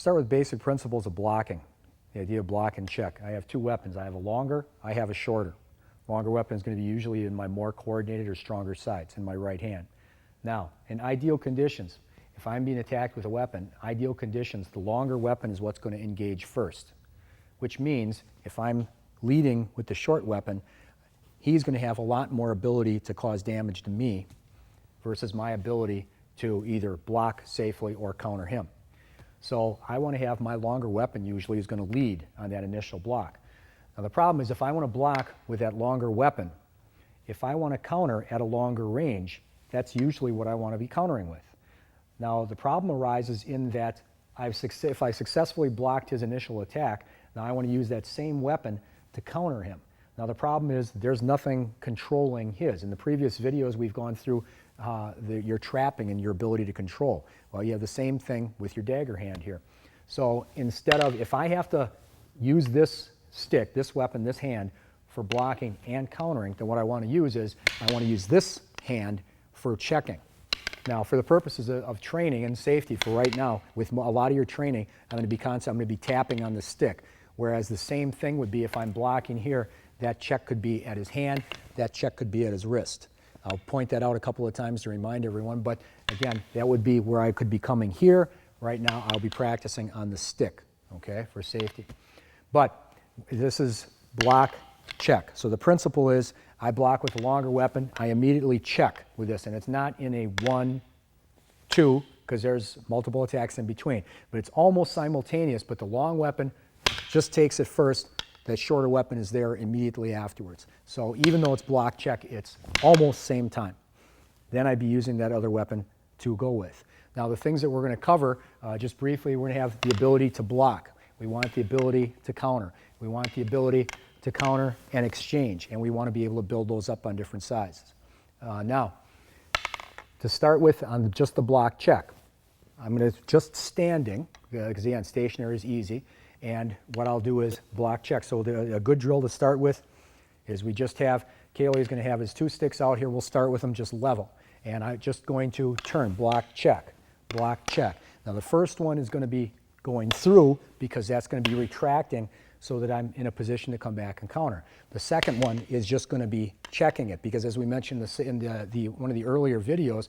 start with basic principles of blocking, the idea of block and check. I have two weapons. I have a longer, I have a shorter. Longer weapon is going to be usually in my more coordinated or stronger sides, in my right hand. Now, in ideal conditions, if I'm being attacked with a weapon, ideal conditions, the longer weapon is what's going to engage first, which means if I'm leading with the short weapon, he's going to have a lot more ability to cause damage to me versus my ability to either block safely or counter him. So I want to have my longer weapon usually is going to lead on that initial block. Now the problem is if I want to block with that longer weapon, if I want to counter at a longer range, that's usually what I want to be countering with. Now the problem arises in that if I successfully blocked his initial attack, now I want to use that same weapon to counter him. Now the problem is there's nothing controlling his. In the previous videos we've gone through your trapping and your ability to control. Well, you have the same thing with your dagger hand here. So instead of, if I have to use this stick, this weapon, this hand for blocking and countering, then what I want to use is I want to use this hand for checking. Now, for the purposes of training and safety for right now, with a lot of your training, I'm going to be tapping on the stick. Whereas the same thing would be if I'm blocking here, that check could be at his hand, that check could be at his wrist. I'll point that out a couple of times to remind everyone, but again, that would be where I could be coming here. Right now, I'll be practicing on the stick, okay, for safety. But this is block, check. So the principle is I block with a longer weapon, I immediately check with this, and it's not in a 1, 2, because there's multiple attacks in between, but it's almost simultaneous, but the long weapon just takes it first, that shorter weapon is there immediately afterwards. So even though it's block, check, it's almost same time. Then I'd be using that other weapon to go with. Now the things that we're going to cover, just briefly, we're going to have the ability to block. We want the ability to counter. We want the ability to counter and exchange, and we want to be able to build those up on different sizes. Now, to start with on just the block check, I'm going to just standing, because again, stationary is easy, and what I'll do is block check. So a good drill to start with is we just have, Kaylee is going to have his two sticks out here. We'll start with them just level, and I'm just going to turn, block check, block check. Now the first one is going to be going through because that's going to be retracting so that I'm in a position to come back and counter. The second one is just going to be checking it because as we mentioned in one of the earlier videos,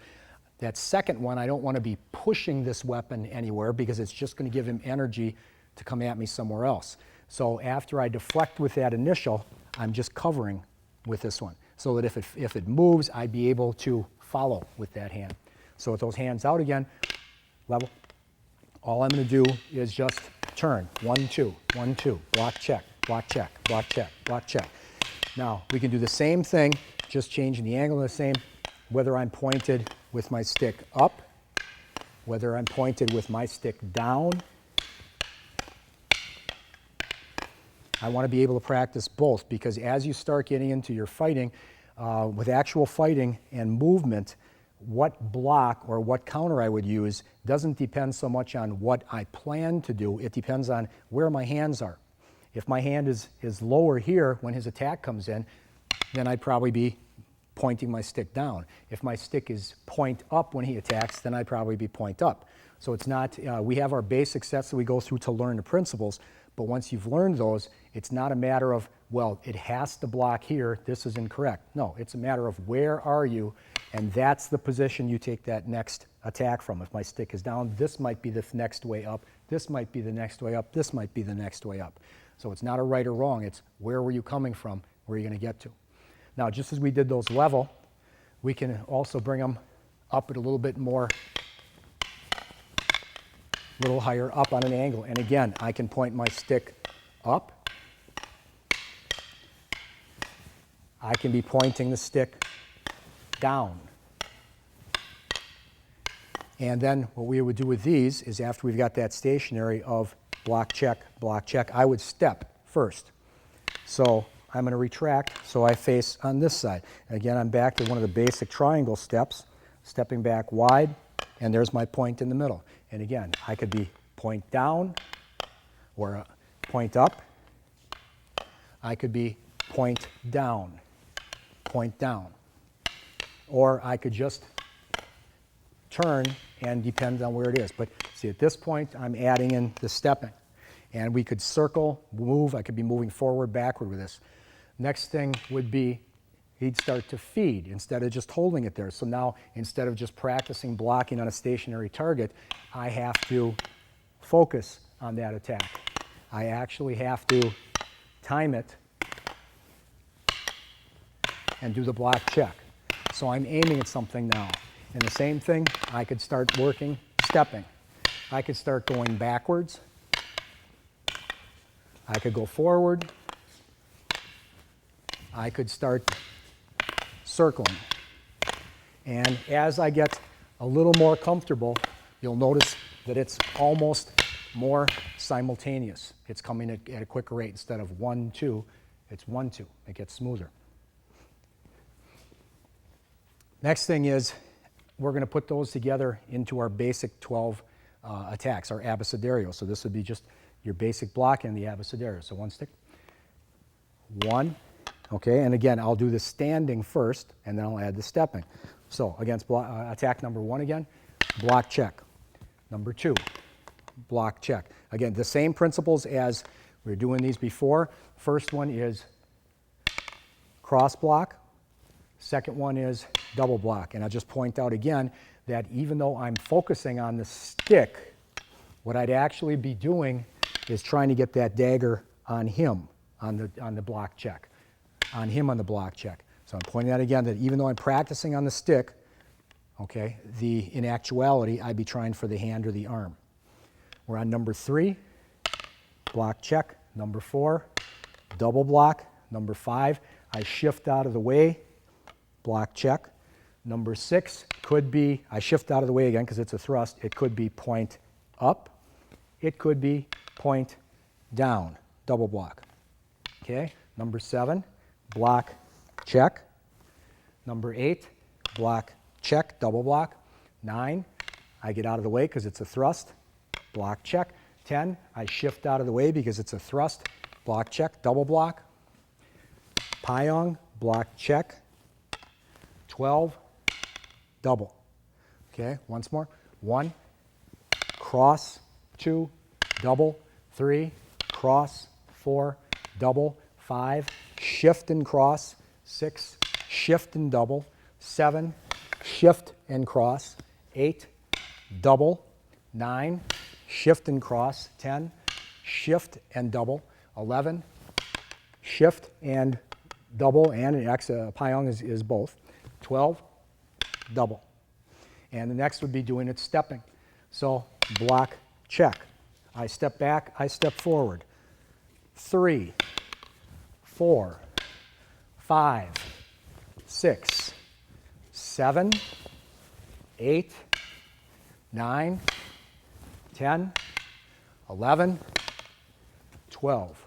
that second one I don't want to be pushing this weapon anywhere because it's just going to give him energy to come at me somewhere else. So after I deflect with that initial, I'm just covering with this one so that if it moves, I'd be able to follow with that hand. So with those hands out again, level. All I'm going to do is just turn, 1, 2, 1, 2, block, check, block, check, block, check, block, check. Now, we can do the same thing, just changing the angle the same, whether I'm pointed with my stick up, whether I'm pointed with my stick down. I want to be able to practice both because as you start getting into your fighting, with actual fighting and movement, what block or what counter I would use doesn't depend so much on what I plan to do. It depends on where my hands are. If my hand is lower here when his attack comes in, then I'd probably be pointing my stick down. If my stick is point up when he attacks, then I'd probably be point up. So it's not, we have our basic sets that we go through to learn the principles, but once you've learned those, it's not a matter of, well, it has to block here, this is incorrect. No, it's a matter of where are you, and that's the position you take that next attack from. If my stick is down, this might be the next way up, this might be the next way up, this might be the next way up. So it's not a right or wrong, it's where were you coming from, where are you going to get to. Now, just as we did those level, we can also bring them up at a little bit more, a little higher up on an angle. And again, I can point my stick up. I can be pointing the stick down. And then what we would do with these is after we've got that stationary of block, check, I would step first. So I'm going to retract so I face on this side. Again, I'm back to one of the basic triangle steps, stepping back wide, and there's my point in the middle. And again, I could be point down or point up. I could be point down. Or I could just turn and depends on where it is. But see, at this point, I'm adding in the stepping. And we could circle, move. I could be moving forward, backward with this. Next thing would be he'd start to feed instead of just holding it there. So now, instead of just practicing blocking on a stationary target, I have to focus on that attack. I actually have to time it and do the block check. So I'm aiming at something now. And the same thing, I could start working stepping. I could start going backwards. I could go forward. I could start circling. And as I get a little more comfortable, you'll notice that it's almost more simultaneous. It's coming at a quicker rate. Instead of 1, 2, it's 1, 2. It gets smoother. Next thing is we're going to put those together into our basic 12 attacks, our abecedario. So this would be just your basic block and the abecedario. So one stick, 1, okay, and again, I'll do the standing first, and then I'll add the stepping. So against attack number 1 again, block check. Number 2, block check. Again, the same principles as we were doing these before. First one is cross block. Second one is double block. And I'll just point out again that even though I'm focusing on the stick, what I'd actually be doing is trying to get that dagger on him on the block check. On him on the block check. So I'm pointing out again that even though I'm practicing on the stick, okay, in actuality, I'd be trying for the hand or the arm. We're on number 3, block check. Number 4, double block. Number 5, I shift out of the way, block check. Number 6 could be, I shift out of the way again because it's a thrust. It could be point up. It could be point down, double block. Okay, number 7, block check. Number 8, block check, double block. 9, I get out of the way because it's a thrust, block check. 10, I shift out of the way because it's a thrust, block check, double block. Pyong, block check. 12, double. Okay, once more. 1, cross. 2, double. 3, cross. 4, double. 5, shift and cross. 6, shift and double. 7, shift and cross. 8, double. 9, shift and cross. 10, shift and double. 11, shift and double, and Pyong is both. 12, double. And the next would be doing it stepping. So block check. I step back, I step forward. 3, 4, 5, 6, 7, 8, 9, 10, 11, 12.